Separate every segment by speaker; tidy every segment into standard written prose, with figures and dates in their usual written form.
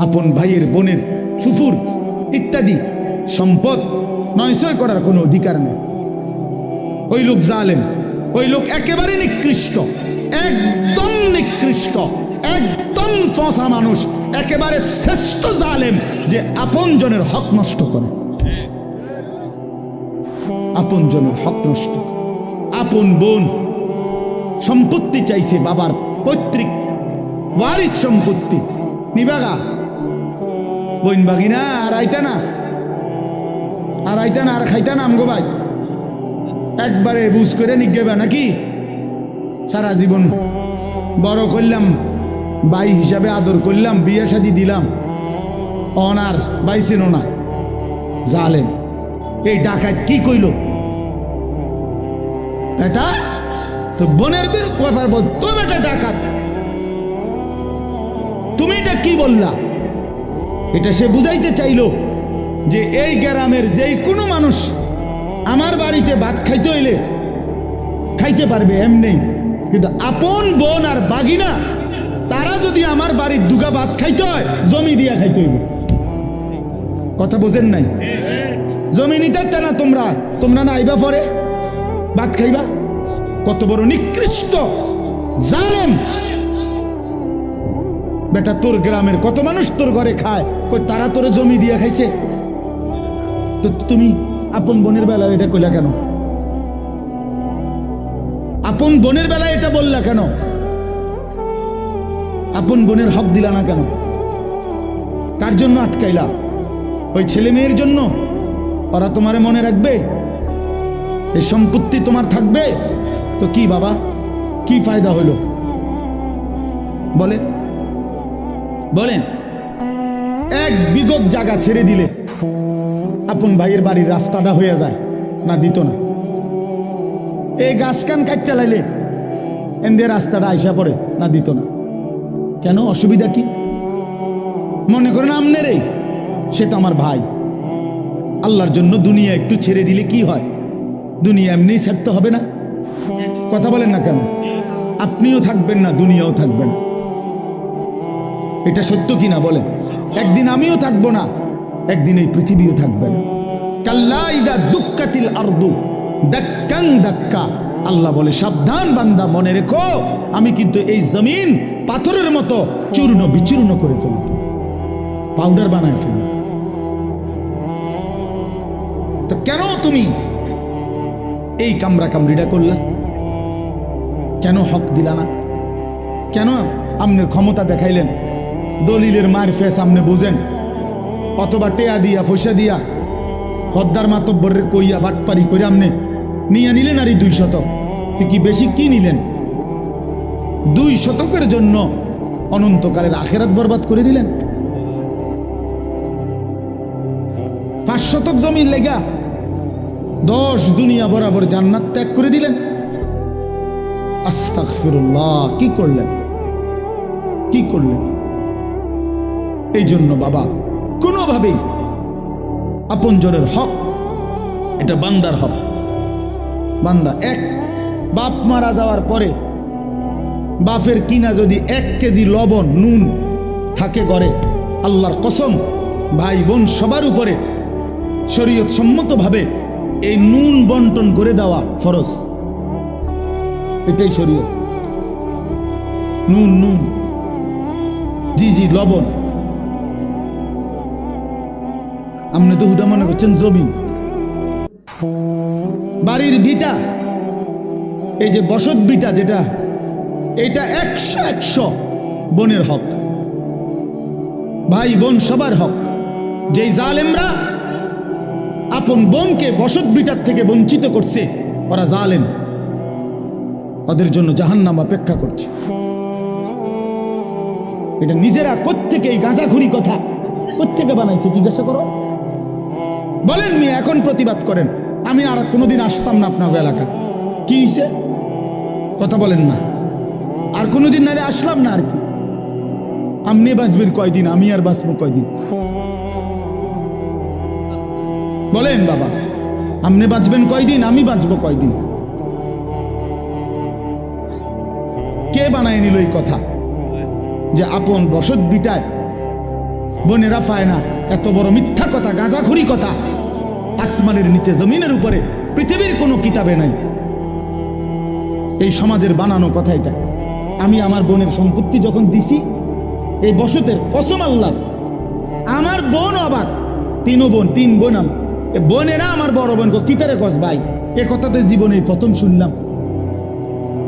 Speaker 1: আপন ভাইয়ের বোনের ফুফুর ইত্যাদি সম্পদ নয়ছয় করার কোনো অধিকার নেই। ওই লোক জালেম, ওই লোক একেবারে নিকৃষ্ট, একদম নিকৃষ্ট, একদম পচা মানুষ, একেবারে শ্রেষ্ঠ জালেম যে আপন জনের হক নষ্ট করে, আপন জনের হক নষ্ট। আপন বোন সম্পত্তি চাইছে, বাবার পৈতৃক ওয়ারিস সম্পত্তি নিবাগা, বইন বাগিনা আর আইতা না, আর আইতা না, আর খাইতা না আমগো ভাই, একবারে বুঝ করে নিগেবা নাকি? সারা জীবন বড় করলাম, ভাই হিসাবে আদর করলাম, বিয়ে শাদি দিলাম, অনার বাইছেন না। জালেম এই ডাকাত কি কইল? এটা তো বোনের ব্যাপার বল, তো বেটা ডাকাত, তুমি এটা কি বললা? এটা সে বুঝাইতে চাইলো যে এই গ্রামের যেই কোনো মানুষ আমার বাড়িতে ভাত খাইতে হইলে খাইতে পারবে এমনি, কিন্তু আপন বোন আর বাগিনা তারা যদি আমার বাড়ির দুগা ভাত খাইতে হয় জমি দিয়া খাইতে হইবে। কথা বোঝেন নাই? জমি নিতে না তোমরা, তোমরা না আইবা পরে ভাত খাইবা? কত বড় নিকৃষ্ট জালেম বেটা! তোর গ্রামের কত মানুষ তোর ঘরে খায়, কই তারা তোরে জমি দিয়া খাইছে? তো তুমি আপন বোনের বেলা এটা কইলা কেন? আপন বোনের বেলা এটা বললা কেন? আপন বোনের হক দিলা না কেন? কার জন্য আটকাইলা? ওই ছেলে মেয়ের জন্য? ওরা তোমারে মনে রাখবে? এই সম্পত্তি তোমার থাকবে তো কি বাবা, কি ফায়দা হলো বলেন? বলেন, এক বিগত জায়গা ছেড়ে দিলে আপন ভাইয়ের বাড়ির রাস্তাটা হয়ে যায় না? দিত না? এই গাছ কান কাটতে লাইলে এদের রাস্তাটা আইসা পড়ে না? দিত না? কেন? অসুবিধা কি? মনে করেন আমনে রে, সে তো আমার ভাই, আল্লাহর জন্য দুনিয়া একটু ছেড়ে দিলে কি হয়? দুনিয়া এমনি ছাড়তে হবে না? কথা বলেন না কেন? আপনিও থাকবেন না, দুনিয়াও থাকবে না। এটা সত্য কিনা বলেন? একদিন আমিও থাকবো না, একদিন এই পৃথিবীও থাকবে না। কাল্লা ইদা দুক্কাতিল আরদু দাক্কান দাক্কা, আল্লাহ বলে সাবধান বান্দা, মনে রেখো আমি কিন্তু এই জমিন পাথরের মতো চূর্ণ বিচূর্ণ করে ফেলব, পাউডার বানায় ফেলব। তো কেন তুমি এই কামরা কামড়িটা করলা? কেন হক দিলা না? কেন আমনের ক্ষমতা দেখাইলেন? দলিলের মার ফেস আমনে বুঝেন, অথবা টেয়া দিয়া পয়সা দিয়া হদ্দার মাতব্বরের কইয়া বাটপারি করে আমনে নিয়ে নিলেন। আর এই 2 শতক কি বেশি কি নিলেন? 2 শতকের জন্য অনন্তকালের আখেরাত বরবাদ করে দিলেন। 5 শতক জমির লেগা 10 দুনিয়া বরাবর জান্নাত ত্যাগ করে দিলেন। আস্তাগফিরুল্লাহ! কি করলেন? কি করলেন? এই জন্য বাবা, কোনোভাবেই আপনজনের হক, এটা বান্দার হক। বান্দা এক বাপ মারা যাওয়ার পরে বাপের কিনা যদি 1 কেজি লবণ নুন থাকে ঘরে, আল্লাহর কসম ভাই বোন সবার উপরে শরীয়ত সম্মতভাবে এই নুন বন্টন করে দেওয়া ফরজ। এটাই শরীয়ত। নুন নুন জি জি লবণ। আপনি তো হুদা মনে করছেন জমি, বাড়ির ভিটা, এই যে বসত ভিটা যেটা, এটা 100 বোনের হক, ভাই বোন সবার হক। যেই জালেমরা আপন বোনকে বসত ভিটার থেকে বঞ্চিত করছে, ওরা জালেম, ওদের জন্য জাহান্নাম অপেক্ষা করছে। এটা নিজেরা কোত্থেকে এই গাঁজাখুরি কথা কোত্থেকে বানাইছে জিজ্ঞাসা করো। বলেন মিয়া, এখন প্রতিবাদ করেন, আমি আর কোনোদিন আসতাম না আপনার এলাকা। কি হইছে? কথা বলেন না। আর কোনোদিন নারে আসলাম না। আর কি আপনি বাঁচবেন কয়দিন, আমি আর বাঁচবো কয়দিন? বলেন বাবা, আপনি বাঁচবেন কয়দিন, আমি বাঁচবো কয়দিন? কে বানায় নিল এই কথা যে আপন বসত বিটায় বোনেরা পায় না। এত বড় মিথ্যা কথা, গাঁজাখুরি কথা আসমানের নিচে জমিনের উপরে পৃথিবীর কোনো কিতাবে নাই। এই সমাজের বানানো কথা এটা। আমি আমার বোনের সম্পত্তি যখন দিছি, এই বসতের কসম আল্লাহ, আমার বোন অবাক। তিন বোন বোনেরা আমার বড় বোন কিতারে কস ভাই, এ কথাতে জীবনে প্রথম শুনলাম।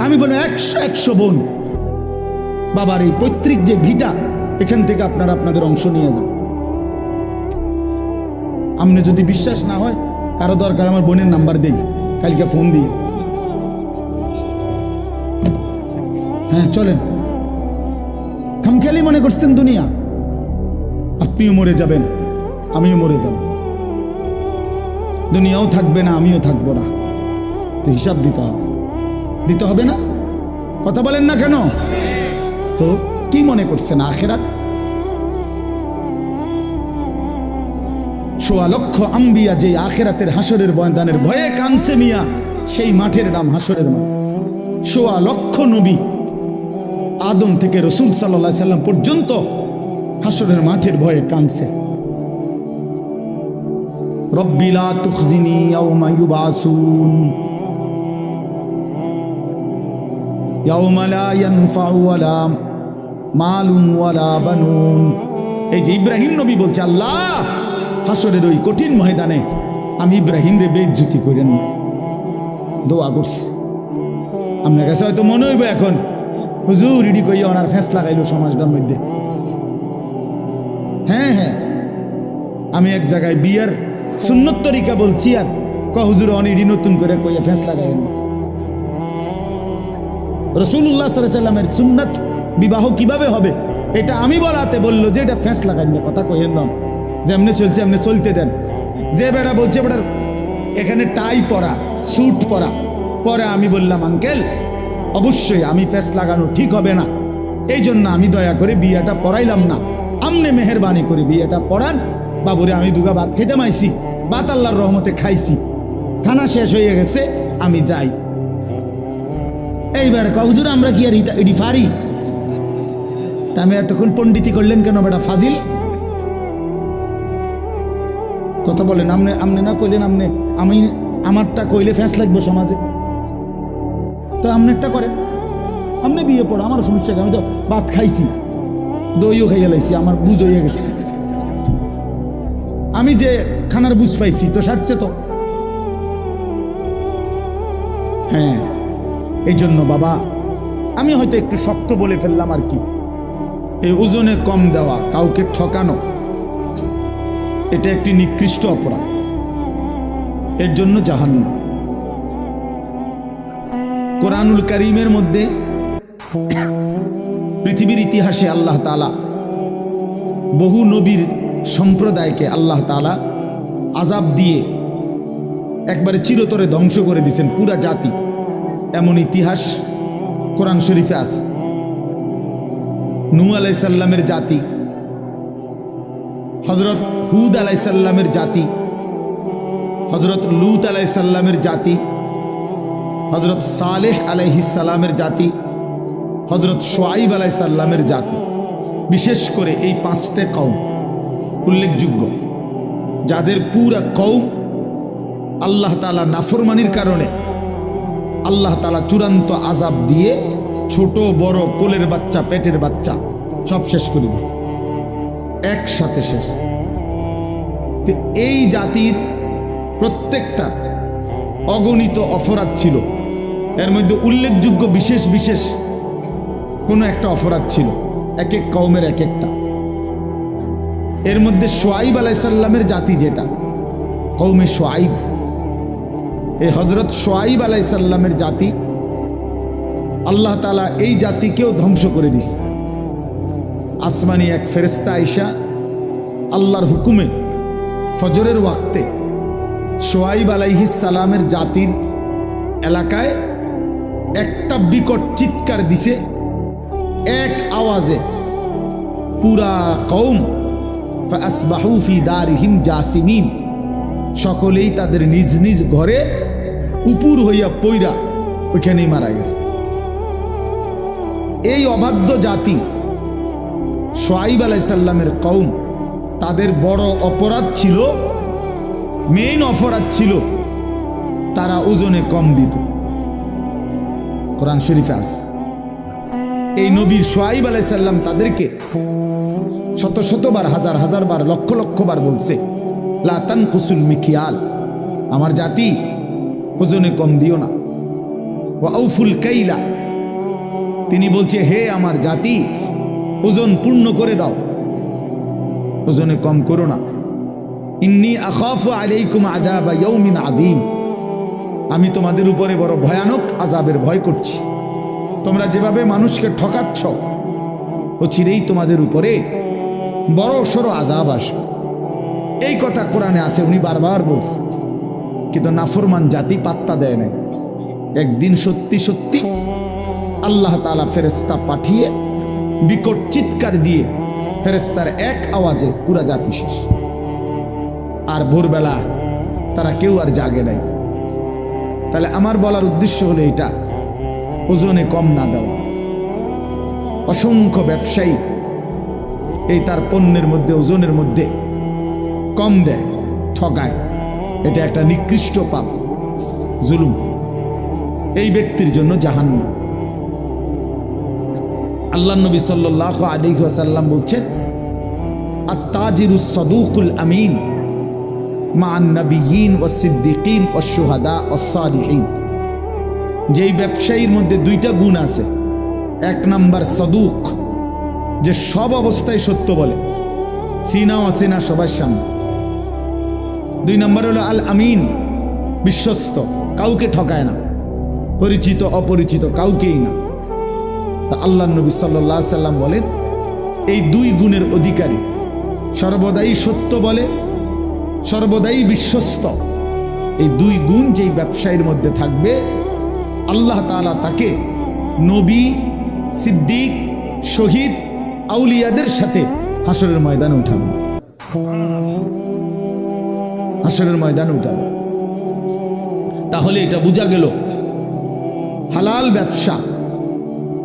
Speaker 1: আমি বলি 100 বোন, বাবার এই পৈতৃক যে ভিটা, এখান থেকে আপনারা আপনাদের অংশ নিয়ে যান। আপনি যদি বিশ্বাস না হয়, কারো দরকার আমার বোনের নাম্বার দেই, কালকে ফোন দিয়ে। হ্যাঁ চলেন। খামখেয়ালি মনে করছেন দুনিয়া? আপনিও মরে যাবেন, আমিও মরে যাব, দুনিয়াও থাকবে না, আমিও থাকবো না। তো হিসাব দিতে হবে না? কথা বলেন না কেন? তো কি মনে করছেন আখেরাত? 1.25 লক্ষ আম্বিয়া যে আখেরাতের হাসরের ময়দানের ভয়ে কানছে মিয়া, সেই মাঠের নাম হাসরের মাঠ। 1.25 লক্ষ নবী, আদম থেকে রসুল সাল্লাল্লাহু আলাইহি সাল্লাম পর্যন্ত হাসরের মাঠের ভয়ে কানছে। রব্বি লা তুখজিনি ইয়াওমা ইউবাসুন ইয়াওমা লা ইয়ানফাউ ওয়ালা মালুন ওয়ালা বানুন। এই যে ইব্রাহিম নবী বলছে, আল্লাহ হাসরের ওই কঠিন ময়দানে আমি ইব্রাহিম রে বেইজ্জতি করেন না। দোয়া করছি। আপনার কাছে হয়তো মনে হইব এখন, হুজুর ইডি কই ওনার ফেস লাগাইলো সমাজটার মধ্যে। হ্যাঁ, আমি এক জায়গায় বিয়ার সুন্নত তরিকা বলছি, আর হুজুর অনিডি নতুন করে কইয়া ফেস লাগাইলেন। রাসূলুল্লাহ সাল্লাল্লাহু আলাইহি সাল্লামের সুন্নাত বিবাহ কিভাবে হবে এটা আমি বলাতে বললো যে এটা ফেস লাগাইন না, কথা কইেন না, যেমনি চলছে এমনি চলতে দেন। যে বেটা বলছে বেটার এখানে টাই পরা, স্যুট পরা, পরে আমি বললাম আঙ্কেল অবশ্যই আমি ফেস লাগানো ঠিক হবে না, এই জন্য আমি দয়া করে বিয়েটা পড়াইলাম না, আমনে মেহেরবানি করে বিয়েটা পড়ান। বাবুরে আমি দুগা ভাত খেতে মাইছি, ভাত আল্লাহর রহমতে খাইছি, খানা শেষ হয়ে গেছে, আমি যাই। এইবার হুজুর আমরা কি আর এডি পারি? তা আমি এতক্ষণ পণ্ডিতি করলেন কেন বেটা ফাজিল? কথা বলেন। আমনে না কইলেন, আমি আমারটা কইলে ফ্যাঁস লাগবে সমাজে, তো আমনেরটা করেন, আমনে বিয়ে পড়ো, আমার সমস্যা, আমি তো ভাত খাইছি, দইও খাইয়া লাইছি, আমার বুঝ হইয়া গেছে, আমি যে খানার বুঝ পাইছি তো সারছে তো। হ্যাঁ, এই জন্য বাবা আমি হয়তো একটু শক্ত বলে ফেললাম আর কি, এই ওজনে কম দেওয়া, কাউকে ঠকানো, এটা একটি নিকৃষ্ট অপরাধ, এর জন্য জাহান্নাম। কোরআনুল কারীমের মধ্যে পৃথিবীর ইতিহাসে আল্লাহ তাআলা বহু নবীর সম্প্রদায়কে আল্লাহ তাআলা আযাব দিয়ে একবারে চিরতরে ধ্বংস করে দিয়েছেন পুরা জাতি, এমন ইতিহাস কোরআন শরীফে আছে। নূহ আলাইহিস সালামের জাতি, হযরত হুদ আলাইহিস সালামের জাতি, হযরত লূত আলাইহিস সালামের জাতি, হযরত সালেহ আলাইহিস সালামের জাতি, হযরত শুআইব আলাইহিস সালামের জাতি, বিশেষ করে এই 5টে কওম উল্লেখযোগ্য, যাদের পুরা কওম আল্লাহ তাআলা নাফরমানির কারণে আল্লাহ তাআলা চূড়ান্ত আযাব দিয়ে ছোট বড় কোলের বাচ্চা পেটের বাচ্চা সব শেষ করে দিয়েছে, একসাথে শেষ। এই জাতির প্রত্যেকটা অগণিত অপরাধ ছিল, এর মধ্যে উল্লেখযোগ্য বিশেষ বিশেষ কোনো একটা অপরাধ ছিল, এক এক কওমের এক একটা। এর মধ্যে শুআইব আলাইহিস সালামের জাতি, যেটা কওমে শুআইব, এই হযরত শুআইব আলাইহিস সালামের জাতি, আল্লাহ তাআলা এই জাতিকেও ধ্বংস করে দিয়েছে। আসমানি এক ফেরেশতা আইসা আল্লাহর হুকুমে ফজরের ওয়াক্তে শুআইব আলাইহিস সালামের জাতির এলাকায় একটা বিকট চিৎকার দিছে, এক আওয়াজে পুরা কওম ফাসবাহু ফি দারিহিম জাসিমিন, সকলেই তাদের নিজ নিজ ঘরে উপুর হইয়া পইরা ওইখানেই মারা গেছে। এই অবাধ্য জাতি শুআইব আলাইহিস সালামের কওম তাদের বড় অপরাধ ছিল, মেইন অপরাধ ছিল তারা ওজনে কম দিত। কোরআন শরীফে আছে। এই নবীর শুআইব আলাইহিস সালাম তাদেরকে শত শতবার, হাজার হাজার বার, লক্ষ লক্ষ বার বলছে, লা তানকুসুল মিকিয়াল, আমার জাতি ওজনে কম দিও না। ওয়া আউফুল কাইলা, তিনি বলছে হে আমার জাতি ওজন পূর্ণ করে দাও, ওজনে কম করো না। ইন্নী আখাফু আলাইকুম আযাবা ইয়াউমিন আযীম, আমি তোমাদের উপরে বড় ভয়ানক আযাবের ভয় করছি। তোমরা যেভাবে মানুষকে ঠকাচ্ছ, ও চিরেই তোমাদের উপরে বড় সড় আযাব আসবে। এই কথা কোরআনে আছে, উনি বারবার বলছেন, কিন্তু নাফরমান জাতি পাত্তা দেয় না। একদিন সত্যি সত্যি আল্লাহ তাআলা ফেরেশতা পাঠিয়ে বিকট চিৎকার দিয়ে ফেরেশতার এক আওয়াজে পুরা জাতি শেষ। আর ভোরবেলা তারা কেউ আর জাগে নাই। তাহলে আমার বলার উদ্দেশ্য হলো এটা, ওজনে কম না দেওয়া। অসংখ্য ব্যবসায়ী এই তার পণ্যের মধ্যে ওজনের মধ্যে কম দেয়, ঠকায়। এটা একটা নিকৃষ্ট পাপ, জুলুম। এই ব্যক্তির জন্য জাহান্নাম। আল্লাহ নবী সাল্লাল্লাহু আলাইহি ওয়াসাল্লাম বলছেন, আত-তাজিরুস সাদুকুল আমিন মা'আন নাবিয়্যিন ওয়াস সিদ্দিকিন ওয়াস শুহাদা ওয়াস সালিহিন। যেই ব্যবসায়ীর মধ্যে দুইটা গুণ আছে, এক নাম্বার সাদুক, যে সব অবস্থায় সত্য বলে, সিনা অসিনা সবার সামনে। দুই নাম্বার হলো আল আমিন, বিশ্বস্ত, কাউকে ঠকায় না, পরিচিত অপরিচিত কাউকেই না। তা আল্লাহ নবী সাল্লাল্লাহু আলাইহি সাল্লাম বলেন, এই দুই গুণের অধিকারী, সর্বদাই সত্য বলে, সর্বদাই বিশ্বস্ত, এই দুই গুণ যেই ব্যবসায়ীর মধ্যে থাকবে, আল্লাহ তাআলা তাকে নবী, সিদ্দিক, শহীদ, আউলিয়াদের সাথে হাসরের ময়দানে উঠাবে, হাসরের ময়দানে উঠাবে। তাহলে এটা বোঝা গেল হালাল ব্যবসা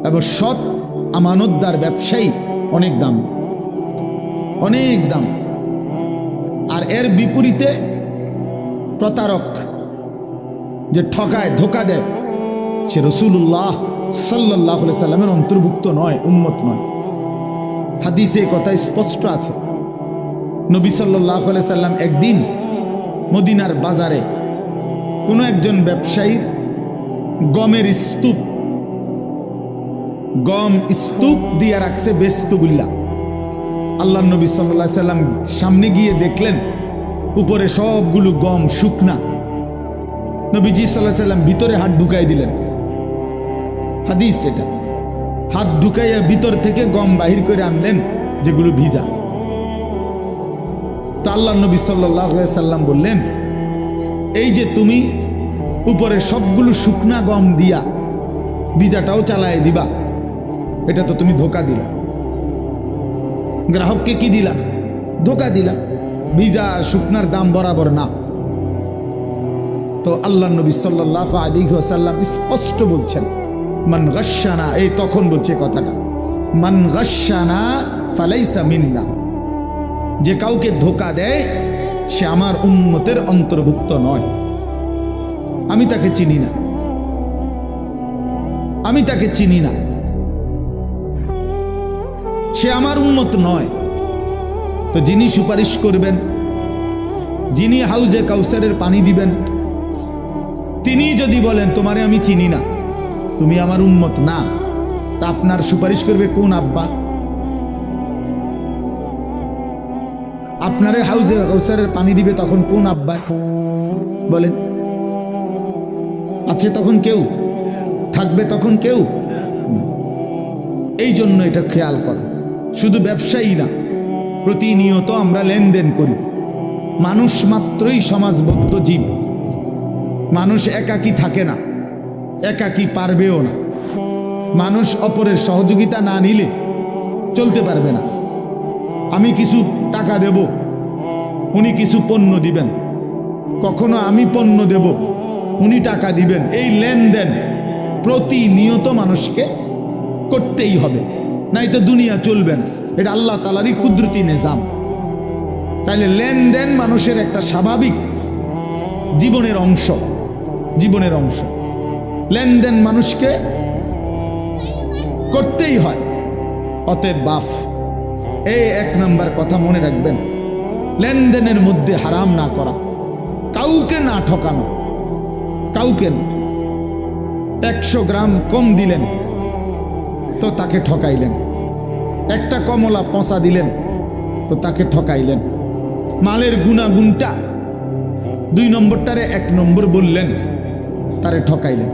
Speaker 1: এবং সৎ আমানতদার ব্যবসায়ী অনেক দাম, অনেক দাম। আর এর বিপরীতে প্রতারক, যে ঠকায়, ধোকা দেয়, সে রাসূলুল্লাহ সাল্লাল্লাহু আলাইহি সাল্লামের অন্তর্ভুক্ত নয়, উম্মত নয়। হাদিসে কথা স্পষ্ট আছে। নবী সাল্লাল্লাহু আলাইহি সাল্লাম একদিন মদিনার বাজারে কোনো একজন ব্যবসায়ীর গমের স্তূপ, গম স্তূপ দিয়ে রাখছে বেস্তুবিল্লাহ। আল্লাহ নবী সাল্লাল্লাহু আলাইহি সাল্লাম সামনে গিয়ে দেখলেন উপরে সবগুলো গম শুকনা। নবীজি সাল্লাল্লাহু আলাইহি সাল্লাম ভিতরে হাত ঢুকাই দিলেন। হাদিস এটা, হাত ঢুকাইয়া ভিতর থেকে গম বাহির করে আনলেন যেগুলো ভিজা। তো আল্লাহ নবী সাল্লাল্লাহু আলাইহি সাল্লাম বললেন, এই যে তুমি উপরে সবগুলো শুকনা গম দিয়া ভিজাটাও চালায় দিবা, এটা তো তুমি ধোকা দিলা। গ্রাহককে কি দিলা? ধোকা দিলা। ভিজা আর শুকনার দাম বরাবর না। তো আল্লাহ নবী সাল্লাল্লাহু আলাইহি ওয়াসাল্লাম স্পষ্ট বলছেন, মান গাশশানা, এই তখন বলছে কথাটা, মান গাশশানা ফালাইসা মিন্না, যে কাউকে ধোকা দেয় সে আমার উম্মতের অন্তর্ভুক্ত নয়। আমি তাকে চিনি না, আমি তাকে চিনি না, সে আমার উম্মত নয়। তো যিনি সুপারিশ করবেন, যিনি হাউজে কাউসারের পানি দিবেন, তিনি যদি বলেন তোমারে আমি চিনি না, তুমি আমার উম্মত না, তা আপনার সুপারিশ করবে কোন আব্বা? আপনারে হাউজে কাউসারের পানি দিবে তখন কোন আব্বা বলেন? আছে তখন কেউ? থাকবে তখন কেউ? এই জন্য এটা খেয়াল করো। শুধু ব্যবসায়ী না, প্রতিনিয়ত আমরা লেনদেন করি। মানুষ মাত্রই সমাজবদ্ধ জীব। মানুষ একাকী থাকে না, একাকী পারবেও না। মানুষ অপরের সহযোগিতা না নিলে চলতে পারবে না। আমি কিছু টাকা দেব, উনি কিছু পণ্য দিবেন, কখনো আমি পণ্য দেব, উনি টাকা দিবেন। এই লেনদেন প্রতিনিয়ত মানুষকে করতেই হবে, নাই তো দুনিয়া চলবে না। এটা আল্লাহ তাআলারই কুদরতি নিজাম। তাহলে লেনদেন মানুষের একটা স্বাভাবিক জীবনের অংশ, জীবনের অংশ। লেনদেন মানুষকে করতেই হয়। অতএব বাপ, এই 1 নাম্বার কথা মনে রাখবেন, লেনদেনের মধ্যে হারাম না করা, কাউকে না ঠকানো, কাউকে। 100 গ্রাম কম দিলেন তো তাকে ঠকাইলেন, একটা কমলা পচা দিলেন তো তাকে ঠকাইলেন। মালের গুণাগুণটা 2 নম্বরটারে 1 নম্বর বললেন, তারে ঠকাইলেন।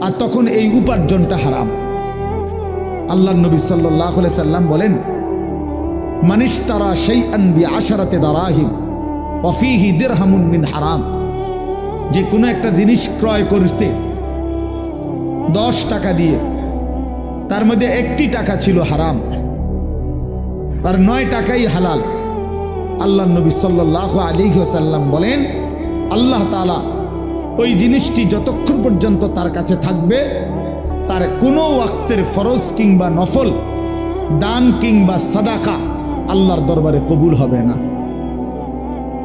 Speaker 1: আর তখন এই উপার্জনটা হারাম। আল্লাহর নবী সাল্লাল্লাহু আলাইহি সাল্লাম বলেন, মানিশতারা শাইআন বিআশারাতি দারাহিম ওয়া ফীহি দিরহামুন মিন হারাম। যে কোনো একটা জিনিস ক্রয় করছে 10 টাকা দিয়ে, তার মধ্যে 1টি টাকা ছিল হারাম আর 9 টাকাই হালাল। আল্লাহর নবী সাল্লাল্লাহু আলাইহি ওয়াসাল্লাম বলেন, আল্লাহ তাআলা ওই জিনিসটি যতক্ষণ পর্যন্ত তার কাছে থাকবে, তার কোনো ওয়াক্তের ফরজ কিংবা নফল দান কিংবা সাদাকা আল্লাহর দরবারে কবুল হবে না।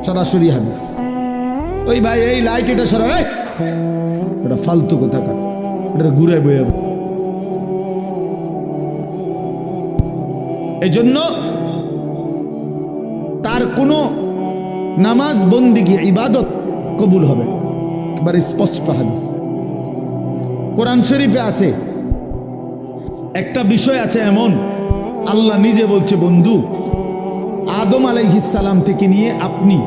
Speaker 1: সরাসরি হাদিস। ওই ভাই এই লাইট এটা সরাই, এটা ফালতু কথা কার, এটা ঘুরে বয়ে। এই জন্য তার কোনো নামাজ বন্দিগি ইবাদত কবুল হবে। একবার স্পষ্ট হাদিস কোরআন শরীফে আছে। একটা বিষয় আছে এমন, আল্লাহ নিজে বলছে, বন্ধু আদম আলাইহিস সালাম থেকে নিয়ে আপনি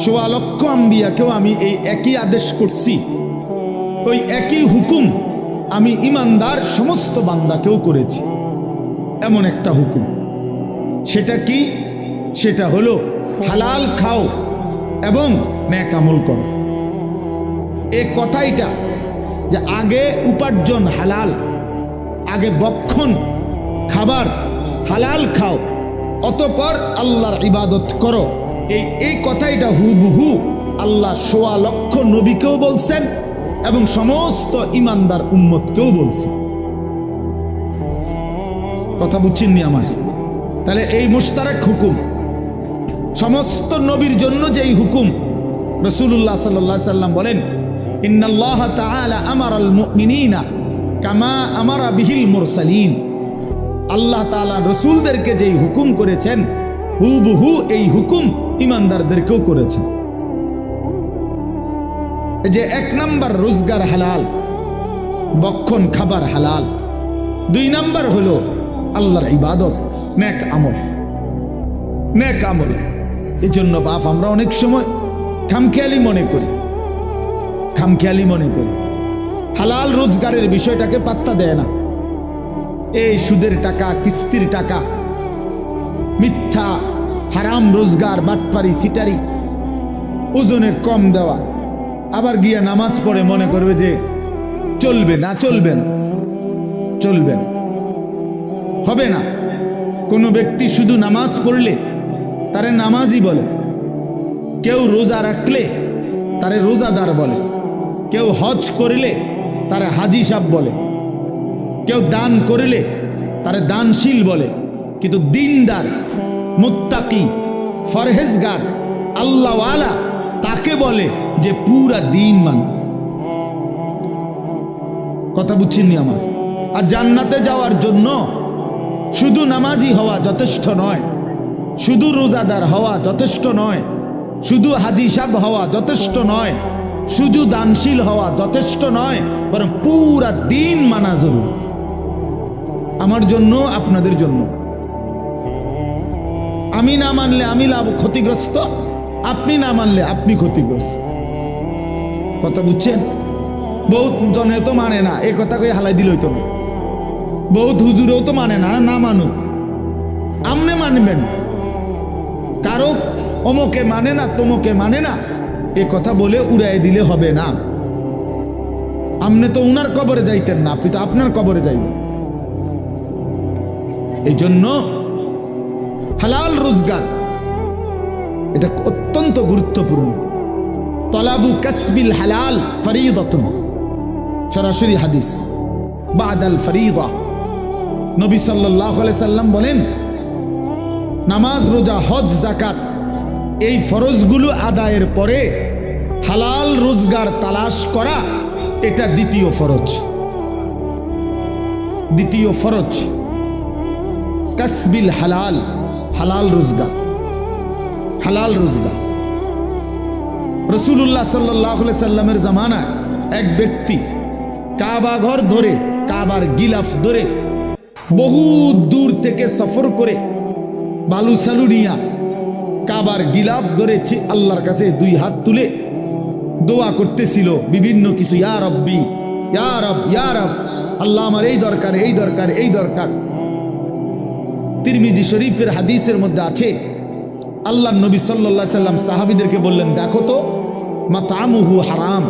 Speaker 1: ১৬ লক্ষ আম্বিয়াকেও আমি এই একই আদেশ করছি, ওই একই হুকুম আমি ইমানদার সমস্ত বান্দাকেও করেছি। এমন একটা হুকুম, সেটা কি? সেটা হলো হালাল খাও এবং নেক আমল করো। এই কথাইটা যে আগে উপার্জন হালাল, আগে বক্ষণ খাবার হালাল খাও, অতঃপর আল্লাহর ইবাদত করো, এই কথাইটা হুবহু আল্লাহ ১৬ লক্ষ নবীকেও বলছেন এবং সমস্ত ইমানদার উম্মতকেও বলছেন। কথা বুঝছেননি আমার? তাহলে এই মুশতারাক হুকুম সমস্ত নবীর জন্য যেই হুকুম, রাসূলুল্লাহ সাল্লাল্লাহু আলাইহি সাল্লাম বলেন, ইন্নাল্লাহ তাআলা আমারাল মুমিনিনা কামা আমারা বিহিল মুরসালিন। আল্লাহ তাআলা রাসূলদেরকে যেই হুকুম করেছেন, হুবহু এই হুকুম ইমানদারদেরকেও করেছেন। যে 1 নাম্বার রোজগার হালাল, বক্ষণ খাবার হালাল। 2 নাম্বার হলো আল্লাহর ইবাদত, নেক আমল, নেক আমল। এজন্য বাপ আমরা অনেক সময় খামখেয়ালি মনে করি, খামখেয়ালি মনে করি, হালাল রোজগারের বিষয়টাকে পাত্তা দেয় না। এই সুদের টাকা, কিস্তির টাকা, মিথ্যা হারাম রোজগার, বাটপারি, সিটারি, ওজনে কম দেওয়া, আবার গিয়া নামাজ পড়ে মনে করবে যে চলবে না, চলবে না, চলবে না, হবে না। কোনো ব্যক্তি শুধু নামাজ পড়লে তারে নামাজি বলে, কেউ রোজা রাখলে তারে রোজাদার বলে, কেউ হজ করলে তারে হাজি সাহেব বলে, কেউ দান করলে তারে দানশীল বলে। কিন্তু দিনদার, মুত্তাকি, ফরহেজগার, আল্লাহওয়ালা তাকে বলে যে পুরা দিন মানে। কথা বুঝছেননি আমার? আর জান্নাতে যাওয়ার জন্য শুধু নামাজি হওয়া যথেষ্ট নয়, শুধু রোজাদার হওয়া যথেষ্ট নয়, শুধু হাজি সাহেব হওয়া যথেষ্ট নয়, শুধু দানশীল হওয়া যথেষ্ট নয়, বরং পুরা দিন মানা জরুরি। আমার জন্য, আপনাদের জন্য। আমি না মানলে আমি লাভ ক্ষতিগ্রস্ত, আপনি না মানলে আপনি ক্ষতিগ্রস্ত। কথা বুঝছেন? বহুত জনে তো মানে না, এ কথা কই হালাই দিল হইতো না। বহুত হুজুরেও তো মানে না, না মানুক, আমনে মানবেন। কারো অমকে মানে না, তমকে মানে না, এ কথা বলে উড়াই দিলে হবে না। আমনে তো উনার কবরে যাইতেন না, আপনি তো আপনার কবরে যাইবেন। এই জন্য হালাল রোজগার এটা অত্যন্ত গুরুত্বপূর্ণ। তলাবু কাসবিল হালাল ফরিদাতুন, সরাসরি হাদিস, বাদাল ফরিদা। নবী সাল্লাল্লাহু আলাইহি সাল্লাম বলেন, নামাজ, রোজা, হজ, যাকাত এই ফরজগুলো আদায়ের পরে হালাল রোজগার তালাশ করা, এটা দ্বিতীয় ফরজ। দ্বিতীয় ফরজ কাসবিল হালাল, হালাল রোজগার, হালাল রোজগার। রাসূলুল্লাহ সাল্লাল্লাহু আলাইহি সাল্লামের জামানায় এক ব্যক্তি কাবা ঘর ধরে, কাবার গিলাফ ধরে বহু দূর থেকে সফর করে বালু সালু নিয়া কাবার গিলাফ ধরে আল্লাহর কাছে দুই হাত তুলে দোয়া করতেছিল বিভিন্ন কিছু, ইয়া রব্বি, ইয়া রব, ইয়া রব, আল্লাহ আমার এই দরকার, এই দরকার, এই দরকার। তিরমিজি শরীফের হাদিসের মধ্যে আছে, আল্লাহ নবী সাল্লাল্লাহু আলাইহি সাল্লাম সাহাবীদেরকে বললেন, দেখো তো, মাতামুহু হারাম,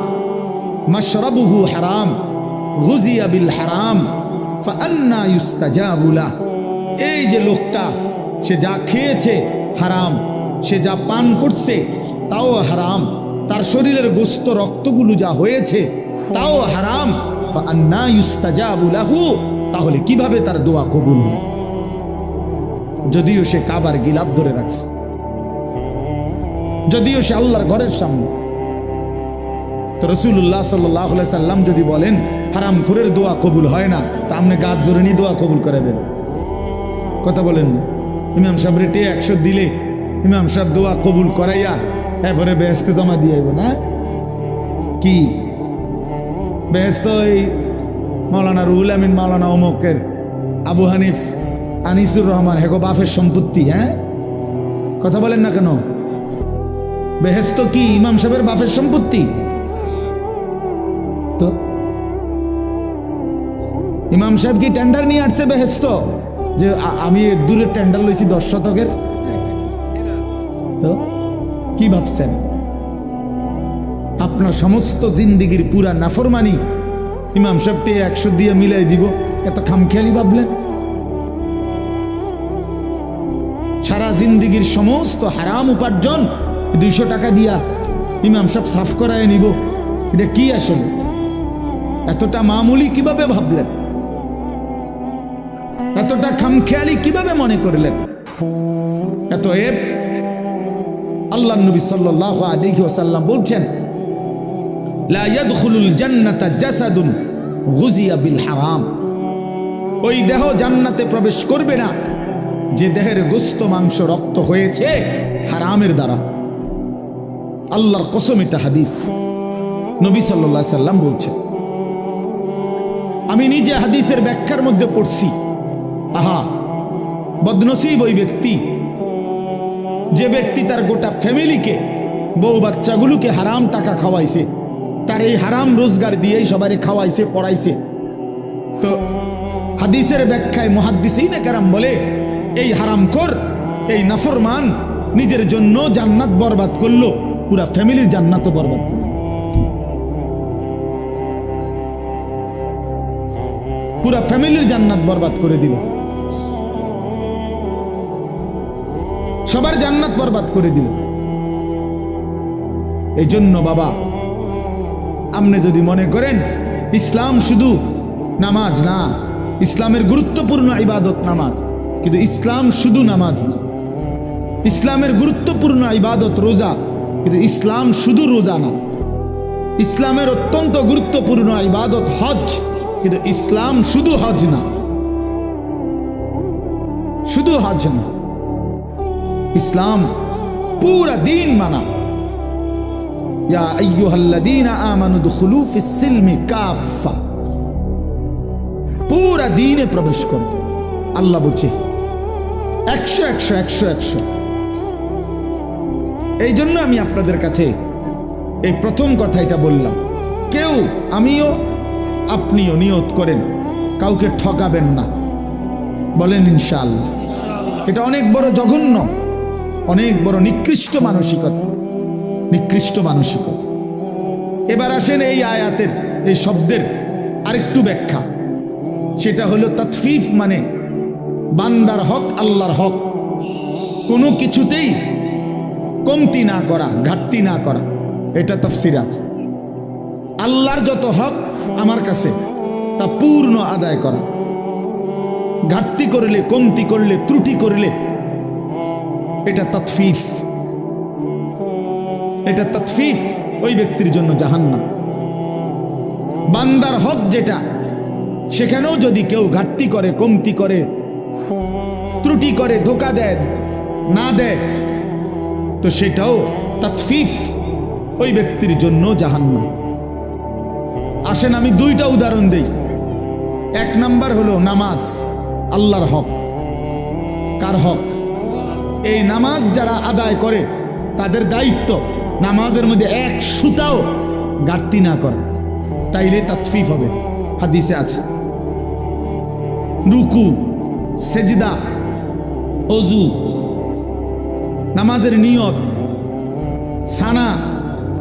Speaker 1: মাশরাবুহু হারাম, গুজিয়া বিল হারাম, ফাআন্না ইউস্তাজাবু লাহ। এই যে লোকটা, সে যা খেয়েছে হারাম, সে যা পান করছে তাও হারাম, তার শরীরের গোস্ত রক্তগুলো যা হয়েছে তাও হারাম, ফাআন্না ইউস্তাজাবু লাহু, তাহলে কিভাবে তার দোয়া কবুল হবে? যদিও সে কাবার গিলাফ ধরে রাখছে, যদিও সে আল্লাহর ঘরের সামনে। তো রাসূলুল্লাহ সাল্লাল্লাহু আলাইহি সাল্লাম যদি বলেন হারামখোরের দোয়া কবুল হয় না, তা আপনি গাছ জোরে নিয়ে দোয়া কবুল করাবেন? কথা বলেন না? ইমাম সাহেব রেটে 100 দিলে ইমাম সাহেব দোয়া কবুল করাইয়া এরপরে বেহেশতে জমা দিয়ে আইব না? কি বেহেশত এই মাওলানা রুহুল আমিন, মাওলানা অমুকের, আবু হানিফ, আনিসুর রহমান, হেগো বাফের সম্পত্তি? হ্যাঁ, কথা বলেন না কেন? বেহেশত কি ইমাম সাহেবের বাপের সম্পত্তি? তো ইমাম সাহেব কি টেন্ডার নিয়ে আসছে বেহেশত, যে আমি দূরের টেন্ডার লইছি 10 শতকের? তো কি ভাবছেন? আপনার সমস্ত জিন্দিগির পুরা নাফরমানি ইমাম সাহেবটি 100 দিয়ে মিলাই দিব, এত খামখেয়ালি ভাবলেন? সারা জিন্দিগির সমস্ত হারাম উপার্জন 200 টাকা দিয়া ইমাম সাহেব সাফ করায় নিব, এটা কি আসলে? এতটা মামুলি কিভাবে ভাবলেন? এতটা খামখেয়ালি কিভাবে মনে করলেন? এতএব আল্লাহ নবী সাল্লাল্লাহু আলাইহি ওয়াসাল্লাম বলছেন, লা ইয়াদখুলুল জান্নাতা জাসাদুন গুজিয়া বিল হারাম। ওই দেহ জান্নাতে প্রবেশ করবে না যে দেহের গোস্ত, মাংস, রক্ত হয়েছে হারামের দ্বারা। আল্লাহর কসম, এটা হাদিস, নবী সাল্লাল্লাহু আলাইহি সাল্লাম বলছেন। আমি নিজে হাদিসের ব্যাখ্যার মধ্যে পড়ছি, আহা বদনসিব ওই ব্যক্তি, যে ব্যক্তি তার গোটা ফ্যামিলিকে, বউ বাচ্চাগুলোকে হারাম টাকা খাওয়াইছে, তার এই হারাম রোজগার দিয়েই সবাই খাওয়াইছে, পড়াইছে। তো হাদিসের ব্যাখ্যায় মুহাদ্দিসিনে কেরাম বলে, এই হারামখোর, এই নাফরমান নিজের জন্য জান্নাত বরবাদ করলো, পুরা ফ্যামিলির জান্নাতও বরবাদ করলো। পুরা ফ্যামিলির জান্নাত বরবাদ করে দিল, সবার জান্নাত বরবাদ করে দিল। এই জন্য বাবা, আপনি যদি মনে করেন ইসলাম শুধু নামাজ না, ইসলামের গুরুত্বপূর্ণ ইবাদত নামাজ, কিন্তু ইসলাম শুধু নামাজ না। ইসলামের গুরুত্বপূর্ণ ইবাদত রোজা, কিন্তু ইসলাম শুধু রোজা না। ইসলামের অত্যন্ত গুরুত্বপূর্ণ ইবাদত হজ, কিন্তু ইসলাম শুধু হজ না, শুধু হজ না। ইসলাম পুরা দিন মানা। ইয়া আইয়ুহাল্লাযীনা আমানু দুখুলু ফিস সিলমি কাফা, পুরা দিনে প্রবেশ করো। আল্লাহ বলছে 100। এই জন্য আমি আপনাদের কাছে এই প্রথম কথা এটা বললাম, কেউ, আমিও আপনিও নিয়ত করেন কাউকে ঠকাবেন না, বলেন ইনশাআল্লাহ। এটা অনেক বড় জঘন্য, অনেক বড় নিকৃষ্ট মানসিকতা, নিকৃষ্ট মানসিকতা। এবার আসেন এই আয়াতের, এই শব্দের আরেকটু ব্যাখ্যা। সেটা হলো তাতফিফ, মানে বান্দার হক, আল্লাহর হক কোনো কিছুতেই কমতি না করা, ঘাটতি না করা। এটা তাফসীর আছে। আল্লাহর যত হক আমার কাছে, তা পূর্ণ আদায় করা। ঘাটতি করলে, কমতি করলে, ত্রুটি করলে এটা তাতফিফ, এটা তাতফিফ, ওই ব্যক্তির জন্য জাহান্নাম। বান্দার হক যেটা, সেখানেও যদি কেউ ঘাটতি করে, কমতি করে, ত্রুটি করে, ধোকা দেয়, না দেয়, তো সেটাও তাতফিফ, ওই ব্যক্তির জন্য জাহান্নাম। আসেন আমি দুইটা উদাহরণ দেই। এক নাম্বার হলো নামাজ, আল্লাহর হক। কার হক? এই নামাজ যারা আদায় করে তাদের দায়িত্ব নামাজের মধ্যে এক সুতাও ঘাটতি না করা, তাইলে তাতফিফ হবে। হাদিসে আছে রুকু, সেজদা, ওযু, নামাজের নিয়ত, সানা,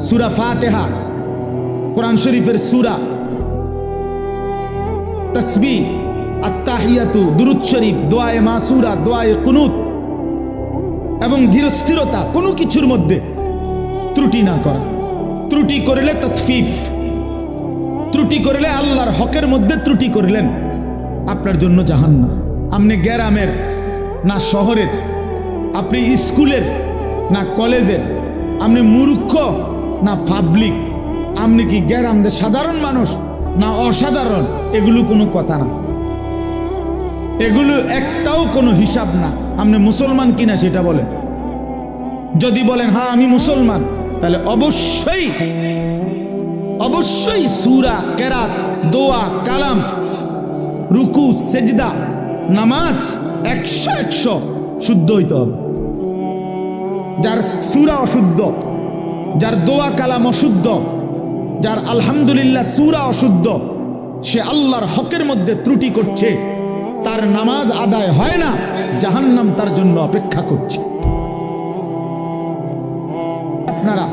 Speaker 1: সূরা ফাতিহা, কোরআন শরীফের সূরা, তাসবিহ, আত্তাহিয়াতু, দুরূদ শরীফ, দোয়ায়ে মাসুরা, দোয়ায়ে কুনুত এবং ধীরস্থিরতা, কোনো কিছুর মধ্যে ত্রুটি না করা। ত্রুটি করলে তাতফিফ, ত্রুটি করলে আল্লাহর হকের মধ্যে ত্রুটি করলেন, আপনার জন্য জাহান্নাম। আপনি গ্রামের না শহরের, আপনি স্কুলের না কলেজের, আপনি মূর্খ না পাবলিক, আপনি কি গ্রামের সাধারণ মানুষ না অসাধারণ, এগুলো কোনো কথা না, এগুলো একটাও কোনো হিসাব না। আপনি মুসলমান কিনা সেটা বলেন। যদি বলেন হ্যাঁ আমি মুসলমান, তাহলে অবশ্যই অবশ্যই সূরা, কেরাত, দোয়া, কালাম, রুকু, সেজদা, নামাজ 100 শুদ্ধ হইতে হবে। যার সূরা অশুদ্ধ, যার দোয়া কালাম অশুদ্ধ, যার আলহামদুলিল্লাহ সূরা অশুদ্ধ, সে আল্লাহর হকের মধ্যে ত্রুটি করছে, তার নামাজ আদায় হয় না, জাহান্নাম তার জন্য অপেক্ষা করছে। আপনারা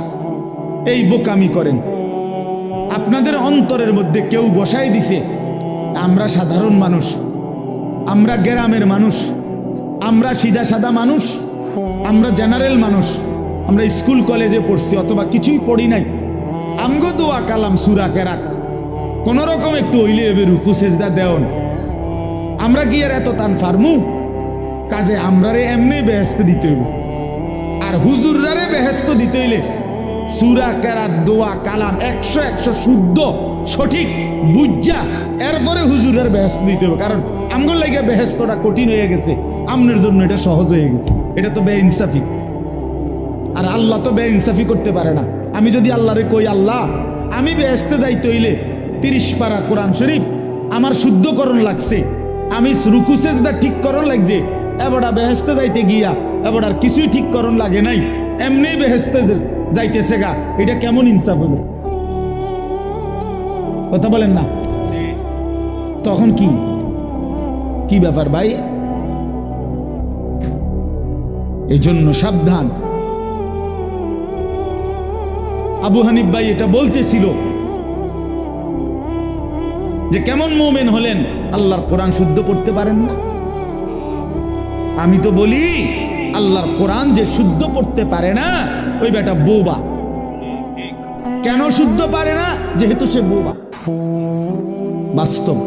Speaker 1: এই বোকামি করেন, আপনাদের অন্তরের মধ্যে কেউ বসাই দিছে আমরা সাধারণ মানুষ, আমরা গ্রামের মানুষ, আমরা সিধা সাদা মানুষ, আমরা জেনারেল মানুষ, আমরা স্কুল কলেজে পড়ছি অথবা কিছুই পড়ি নাই, আমগো দোয়া কালাম সূরা কেরাত কোন রকম একটু হইলে এবে রুকু সেজদা দেওন, আমরা কি আর এত টান ফার্মু? কাজে আমরারে এমনি বেহেস্ত দিতে হইব, আর হুজুররারে বেহেস্ত দিতে হইলে সূরা কেরাত, দোয়া কালাম 100 শুদ্ধ সঠিক বুঝা এরপরে হুজুরের বেহেস্ত দিতে হবে। কারণ আমগোর লাগে বেহেস্তটা কঠিন হয়ে গেছে, আমনের জন্য এটা সহজ হয়ে গেছে। এটা তো বেইনসাফি, আর আল্লাহ তো বেইনসাফি করতে পারে না। আমি যদি আল্লাহরে কই আল্লাহ আমি বেহেস্তে যাইতে হইলে 30 পারা কোরআন শরীফ আমার শুদ্ধকরণ লাগছে, আমি রুকু সেজদা ঠিক করণ লাগছে, এবারটা বেহেস্তে যাইতে গিয়া এবার আর কিছুই ঠিক করণ লাগে নাই, এমনি বেহেস্তে যাইতেছে গা, এটা কেমন ইনসাফ হলো? কথা বলেন না? তখন কি কি ব্যাপার ভাই? এই জন্য সাবধান। আবু হানিফ ভাই এটা বলতেছিল যে কেমন মুমিন হলেন, আল্লাহর কোরআন শুদ্ধ পড়তে পারেন না। আমি তো বলি আল্লাহর কোরআন যে শুদ্ধ পড়তে পারে না ওই বেটা বোবা। কেন শুদ্ধ পারে না? যেহেতু সে বোবা। বাস্তব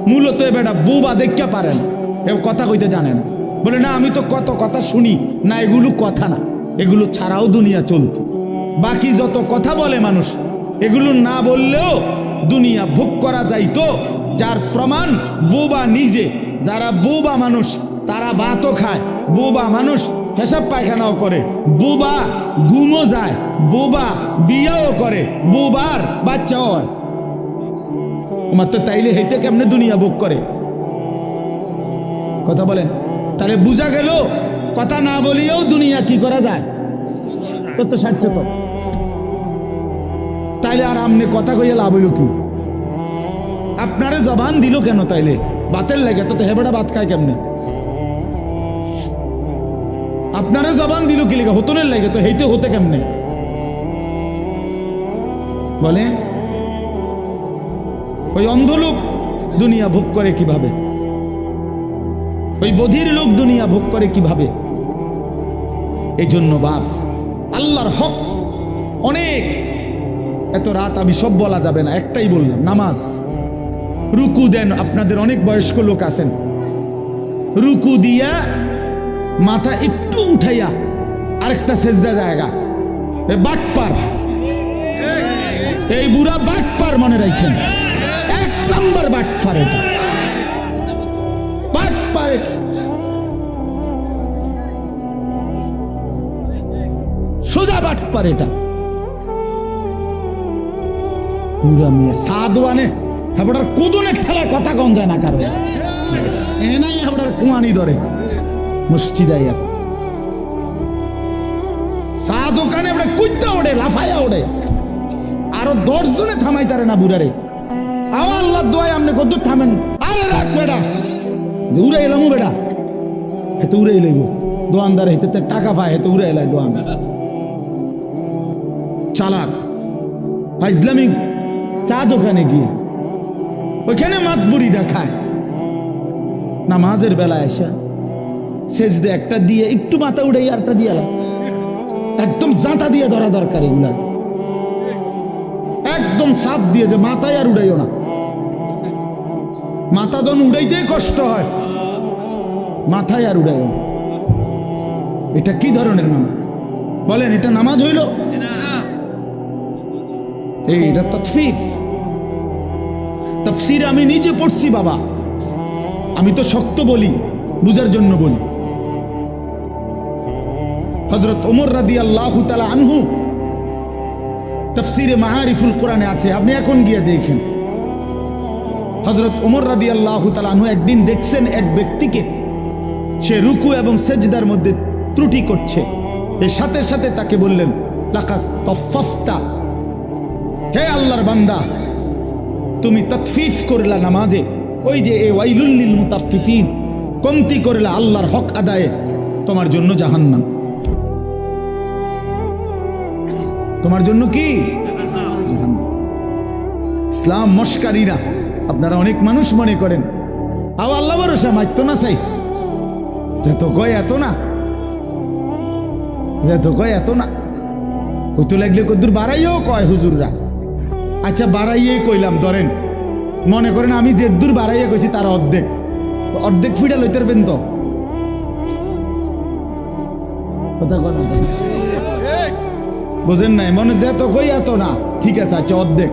Speaker 1: মূলত এ বেটা বোবা দেখতে পারে না, কথা কইতে জানে না। বলে না আমি তো কত কথা শুনি, না এগুলো কথা না, এগুলো ছাড়াও দুনিয়া চলতো। বাকি যত কথা বলে মানুষ, এগুলো না বললেও দুনিয়া ভোগ করা যাইতো। যার প্রমাণ বোবা নিজে। যারা বোবা মানুষ তারা ভাতও খায়, বোবা মানুষ পেশাব পায়খানাও করে, বোবা ঘুমও যায়, বোবা বিয়াও করে, বোবার বাচ্চাও হয়। মাত্র তাইলে হেঁটে কেমনে দুনিয়া ভোগ করে? কথা বলেন। তাহলে বুঝা গেল কথা না বলিয়েও দুনিয়া কি করা যায়, তোর তো সারছে তো। তাইলে আর আমনে কথা কইয়া লাভ হইল কি? আপনারে জবান দিল কেন? তাইলে বাতের লাগে তো হেবেটা ভাত খায় কেমনে? আপনারে জবান দিল কি লেগে? হতনের লাগে তো হেইতে হতে কেমনে বলেন? ওই অন্ধ লোক দুনিয়া ভোগ করে কিভাবে? ওই বধির লোক দুনিয়া ভোগ করে কিভাবে? এই জন্য বাপ আল্লাহর হক অনেক, এত রাত আমি সব বলা যাবে না, একটাই বললাম নামাজ। রুকু দেন, আপনাদের অনেক বয়স্ক লোক আছেন, রুকু দিয়া মাথা একটু উঠাইয়া আরেকটা সেজদা জায়গা, এ বাটপার, এই বুড়া বাটপার, মনে রাখেন, 1 নম্বর বাটপার, এটা বাটপার, সোজা বাটপার, এটা পুরা মিয়া সাদওয়ানে হাবড়ার কুদনের ঠেলা কথা কম যায় না কারো, এ নাই হাবড়ার কুয়ানি ধরে মসজিদ আইয়া চা দোকানে আমরা কুইতা ওড়ে, লাফাইয়া ওড়ে, আরো 10 জনে থামাই তারে না বুড়ারে। আল্লাহ দোয়ায় আপনি কত থামেন, আরে রাখ বেড়া, উড়ে এলাম বেড়া, হেতে উড়ে এলাইব দোয়ানদার, হেতে টাকা পায়, হেতে উড়ে এলাই দোয়ানদার, চালাক ইসলামিক চা দোকানে গিয়ে ওইখানে মাতবুরি দেখায়, নামাজের বেলায় এসে সেজদে একটা দিয়ে একটু মাথা উড়ে আরটা দিয়ে একদম জাঁতা দিয়ে ধরা দরকার, এগুলার একদম সাপ দিয়ে, যে মাথায় আর উড়াইও না, মাথা যখন উড়াইতেই কষ্ট হয়, মাথায় আর উড়াইও না। এটা কি ধরনের নামাজ বলেন? এটা নামাজ হইল? এটা তাফসীর, তাফসীর আমি নিজে পড়ছি বাবা, আমি তো শক্ত বলি, বুঝার জন্য বলি। হযরত ওমর রাদিয়াল্লাহু তাআলা আনহু তাফসীরে মাআরিফুল কোরআনে আছে, আপনি এখন গিয়ে দেখেন। হযরত ওমর রাদিয়াল্লাহু তাআলা আনহু একদিন দেখছেন এক ব্যক্তিকে, সে রুকু এবং সেজদার মধ্যে ত্রুটি করছে, এর সাথে সাথে তাকে বললেন, লাকাদ তাফফাফতা, হে আল্লাহর বান্দা, তুমি তাতফিফ করলা নামাজে, ওই যে এ ওয়াইলুল লিল মুতাফফিফিন, কমতি করলা আল্লাহর হক আদায়ে, তোমার জন্য জাহান্নাম, তোমার জন্য কি জাহান্নাম। ইসলাম মস্কারি না, আপনারা অনেক মানুষ মনে করেন আল্লাহ ভরসা, মাইতো না চাই, যত কয় এত না, যত কয় এত না, কইতো লাগলে কদ্দুর বাড়াইও কয় হুজুররা, আচ্ছা বাড়াইয়ে কইলাম, ধরেন মনে করেন আমি যে দূর বাড়াইয়া কইছি তার অর্ধেক, অর্ধেক ফিডা লইতে পারবেন তো? কথা কন বুঝেন নাই, মনে যে তো কই এত না, ঠিক আছে, আচ্ছা অর্ধেক,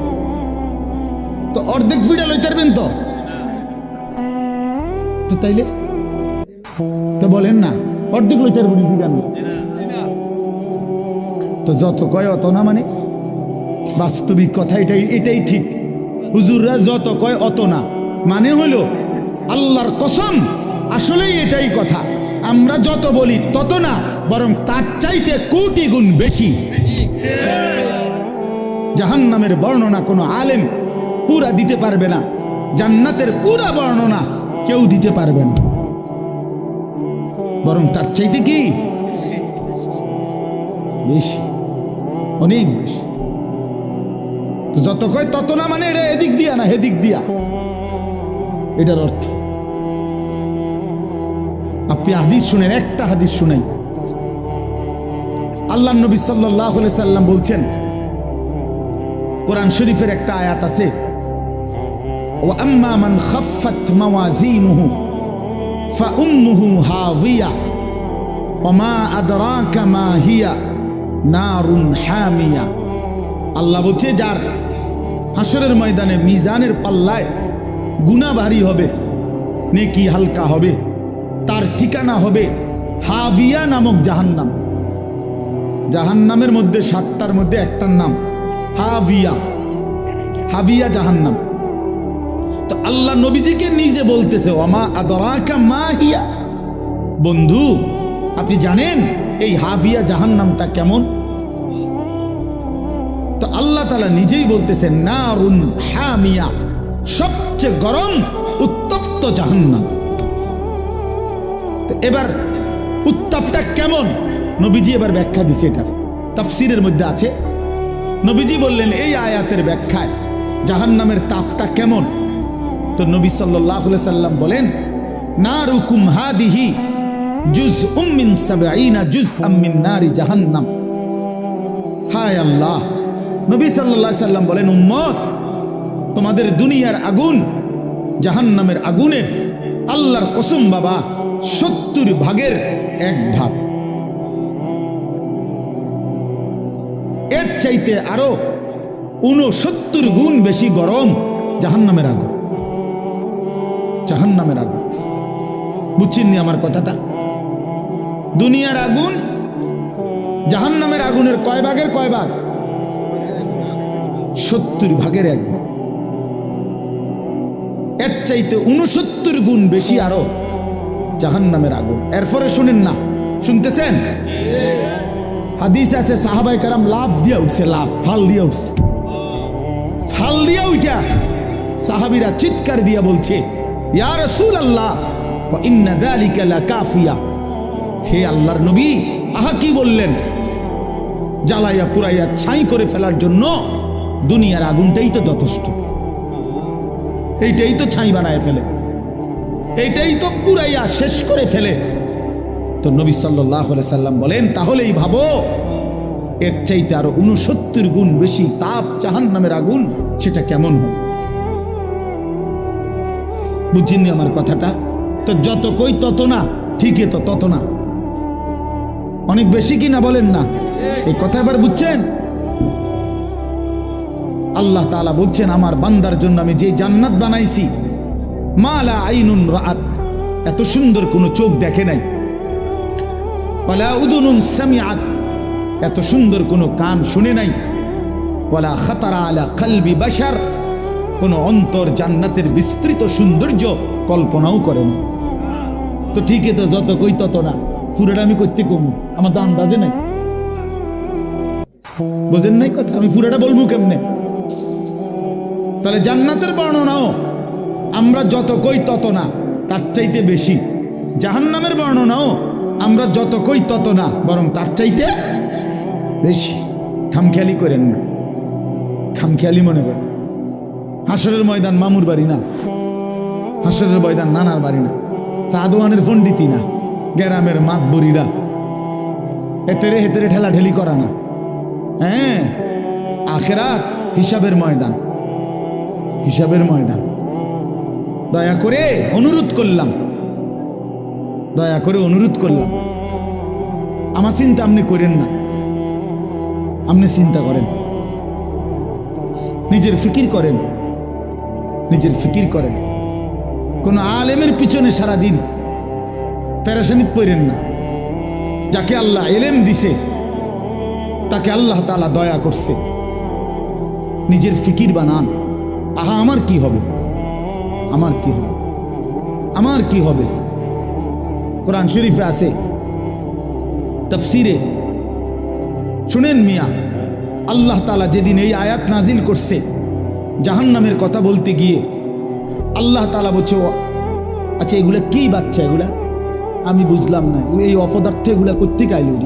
Speaker 1: তো অর্ধেক ফিডা লইতে পারবেন তো? তো তাইলে তো বলেন না, অর্ধেক লইতে পারবেন জিগান, তো যত কয় অত না, মানে বাস্তবিক কথা এটাই ঠিক, হুজুররা যত কয় অত না, মানে হলো আল্লাহর কসম, আসলেই এটাই কথা, আমরা যত বলি তত না, বরং তার চাইতে কোটি গুণ বেশি। জাহান্নামের বর্ণনা কোনো আলেম পুরা দিতে পারবে না, জান্নাতের পুরা বর্ণনা কেউ দিতে পারবে না, বরং তার চাইতে কি বেশি, অনেক বেশি। তো যত কয় তত না, মানে এটা এদিক দিয়া না হেদিক দিয়া, এটার অর্থ। আপনি হাদিস শুনেন, একটা হাদিস শুনাই, আল্লাহ নবী সাল্লাল্লাহু আলাইহি সাল্লাম বলছেন, কোরআন শরীফের একটা আয়াত আছে, ওয়া আম্মা মান খাফফাত মাওয়াজিনুহু ফাউম্মুহু হাওিয়া ওয়া মা আদরাকা মা হিয়া নারুন হামিয়া। আল্লাহ বলছে, যার হাসরের ময়দানে মিজানের পাল্লায় গুনাহ ভারী হবে, নেকি হালকা হবে, তার ঠিকানা হবে হাবিয়া নামক জাহান্নাম। জাহান্নামের মধ্যে 7টার মধ্যে একটার নাম হাবিয়া, হাবিয়া জাহান্নাম। তো আল্লাহ নবীজিকে নিজে বলতেছে, ওমা আদরাকা মা হিয়া, বন্ধু আপনি জানেন এই হাবিয়া জাহান্নামটা কেমন? তো আল্লাহ তাআলা নিজেই বলতেছেন, নারুন হামিয়া, সবচেয়ে গরম উত্তপ্ত জাহান্নাম। এবার উত্তাপটা কেমন নবীজি এবার ব্যাখ্যা দিছে, এটার তাফসীরের মধ্যে আছে। নবীজি বললেন এই আয়াতের ব্যাখ্যায় জাহান্নামের তাপটা কেমন, তো নবী সাল্লাল্লাহু আলাইহি সাল্লাম বলেন, নারুকুম হাদিহি জুজউম মিন 70 জুজআম মিন নারি জাহান্নাম। হায় আল্লাহ, নবী সাল্লাল্লাহু আলাইহি সাল্লাম বলেন, উম্মত তোমাদের দুনিয়ার আগুন জাহান্নামের আগুনের আল্লাহর কসম বাবা 70 ভাগের 1 ভাগ। এর চাইতে আরো 69 গুণ বেশি গরম জাহান্নামের আগুন। জাহান্নামের আগুন, বুঝছেননি আমার কথাটা? দুনিয়ার আগুন জাহান্নামের আগুনের কয় ভাগের কয় ভাগ? 70 ভাগের 1 ভাগ। এর চাইতে 69 গুণ বেশি আরো জাহান্নামের আগুন। এরপরে শুনেন না, শুনতেছেন? হাদিস আছে সাহাবায়ে কেরাম লাফ দিয়া উঠছে, লাফ ফাল দিয়া উঠছে, ফাল দিয়া উঠা সাহাবীরা চিৎকার দিয়া বলছে, ইয়া রাসূলুল্লাহ ওয়া ইন্না যালিকা লাকাফিয়া। হে আল্লাহর নবী, আহা কি বললেন? জ্বালাইয়া পুরাইয়া ছাই করে ফেলার জন্য দুনিয়ার আগুনটাই তো যথেষ্ট। এইটাই তো ছাই বানায় ফেলে, এইটাই তো পুরাইয়া শেষ করে ফেলে। তো নবী সাল্লাল্লাহু আলাইহি সাল্লাম বলেন, তাহলেই ভাবো এর চাইতে আরো 69 গুণ বেশি তাপ জাহান্নামের আগুন, সেটা কেমন হবে? বুঝছেন আমার কথাটা? তো যত কই তত না, ঠিকই তো তত না, অনেক বেশি কি না বলেন না? এই কথা এবার বুঝছেন? আল্লাহ তাআলা বলছেন, আমার বান্দার জন্য আমি যে জান্নাত বানাইছি, মা লা আইনুন রাআত, এত সুন্দর কোনো চোখ দেখে নাই, ওয়ালা উযুনুন সামিআত, এত সুন্দর কোনো কান শুনে নাই, ওয়ালা খাতারা আলা কলবি বাশার, কোনো অন্তর জান্নাতের বিস্তৃত সৌন্দর্য কল্পনাও করে না। তো ঠিকই তো, যত কই তত না, পুরোটা আমি করতে কম, আমার তো আন্দাজে নাই। বোঝেন নাই কথা? আমি পুরোটা বলবো কেমনে? তাহলে জান্নাতের বর্ণনাও আমরা যত কই তত না, তার চাইতে বেশি। জাহান্নামের বর্ণনাও আমরা যত কই তত না, বরং তার চাইতে বেশি। খামখেয়ালি করেন না, খামখেয়ালি মনে করেন। হাসরের ময়দান মামুর বাড়ি না, হাসরের ময়দান নানার বাড়ি না, চাঁদওয়ানের পণ্ডিতি না, গ্রামের মাতবরিরা হেতেরে হেতেরে ঠেলাঠেলি করা না। হ্যাঁ, আখেরাত হিসাবের ময়দান, হিসাবের ময়দান। দয়া করে অনুরোধ করলাম, দয়া করে অনুরোধ করলাম, আমার চিন্তা আপনি করেন না, আপনি চিন্তা করেন, নিজের ফিকির করেন, নিজের ফিকির করেন। কোন আলেমের পিছনে সারাদিন পেরেশানি পড়েন না। যাকে আল্লাহ এলেম দিছে তাকে আল্লাহ তাআলা দয়া করছে, নিজের ফিকির বানান। আহা আমার কি হবে, আমার কি হবে, আমার কি হবে? কোরআন শরীফে আছে, তাফসিরে শুনেন মিয়া, আল্লাহ তাআলা যেদিন এই আয়াত নাজিল করছে জাহান্নামের কথা বলতে গিয়ে, আল্লাহ তাআলা বলছে, আচ্ছা এগুলা কি বাচ্চা, এগুলা আমি বুঝলাম না, এই অপদার্থ এগুলা কোত্থেকে আইল?